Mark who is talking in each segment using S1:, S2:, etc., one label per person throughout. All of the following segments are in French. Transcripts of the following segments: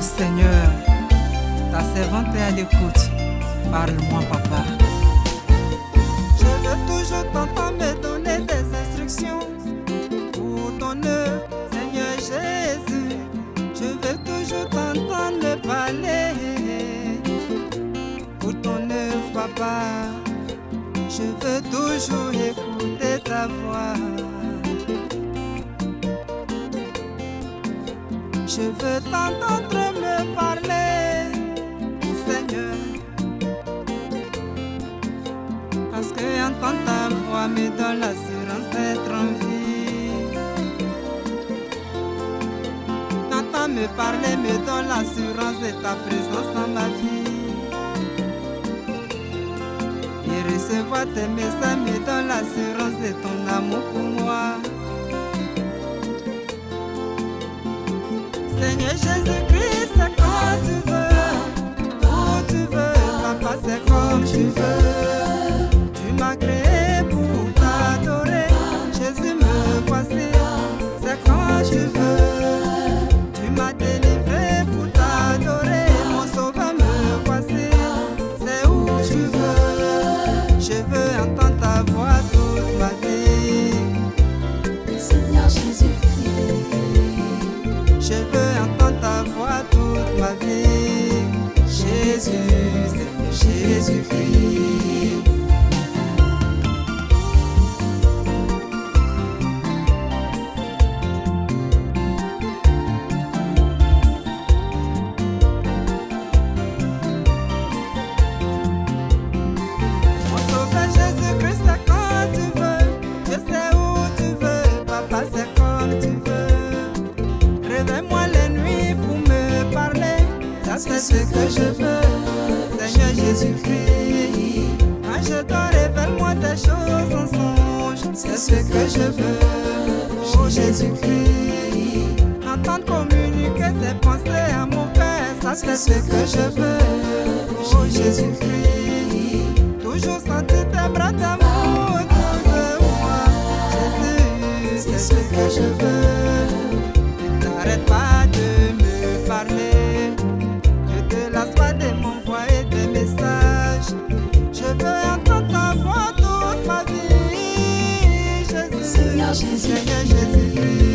S1: Seigneur, ta servante est à l'écoute. Parle-moi, papa.
S2: Je veux toujours t'entendre me donner des instructions pour ton œuvre, Seigneur Jésus. Je veux toujours t'entendre me parler pour ton œuvre, papa. Je veux toujours écouter ta voix. Je veux t'entendre me parler, Seigneur, parce que entendre ta voix me donne l'assurance d'être en vie. T'entendre me parler me donne l'assurance de ta présence dans ma vie. Et recevoir tes messages me donne l'assurance de ton amour pour moi. Seigneur Jésus-Christ, c'est quand tu veux, où tu veux, papa, c'est comme tu veux. Tu m'as créé pour t'adorer, Jésus me voici, c'est quand tu veux. Tu m'as délivré pour t'adorer, mon sauveur me voici, c'est où tu veux. Je veux entendre ta voix toute ma vie,
S3: Seigneur Jésus-Christ.
S2: Je veux entendre ta voix toute ma vie. Jésus, c'est Jésus-Christ. Mon sauveur Jésus-Christ, c'est quand tu veux. Je sais où tu veux, papa, c'est comme tu veux. Réveille-moi les nuits pour me parler, ça c'est ce que je veux, Seigneur Jésus-Christ. Quand je dors, révèle-moi des choses en songe, c'est ce que je veux, oh Jésus-Christ. Entendre communiquer tes pensées à mon cœur, ça c'est ce que je veux, oh Jésus-Christ. Toujours sentir tes bras d'amour autour de moi, Jésus, c'est ce que je veux. N'arrête pas de me parler, ne te lasse pas de m'envoyer des messages. Je veux entendre ta voix toute ma vie, Jésus,
S3: Seigneur Jésus.
S2: Seigneur Jésus-Christ.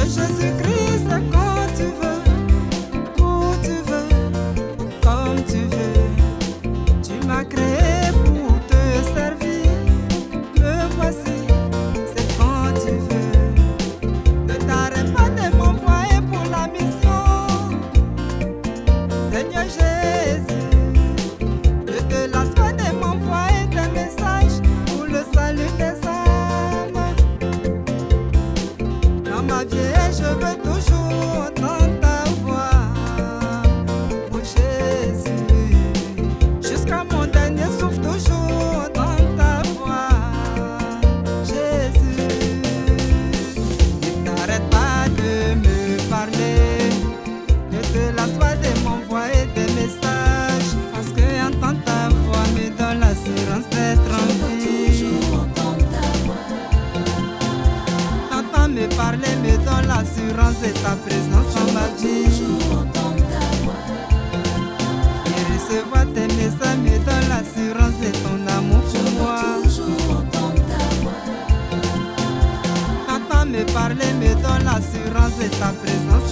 S2: Jésus-Christ, c'est quand tu veux, où tu veux, comme tu veux. Tu m'as créé pour te servir, me voici, c'est quand tu veux. Ne t'arrête pas de m'envoyer pour la mission, Seigneur Jésus. Ne te lasse pas de m'envoyer des messages pour le salut des âmes. Dans ma vie, je veux toujours entendre ta voix, mon Jésus. Jusqu'à mon dernier souffle, toujours entendre ta voix, Jésus. Ne t'arrête pas de me parler, ne te lasse pas de m'envoyer des messages, parce que entendre ta voix me donne l'assurance d'être en vie. T'entends me parler me donne l'assurance de ta présence dans ma vie. Et recevoir tes messages me donne l'assurance de ton amour pour moi. T'entends me parler me donne l'assurance de ta présence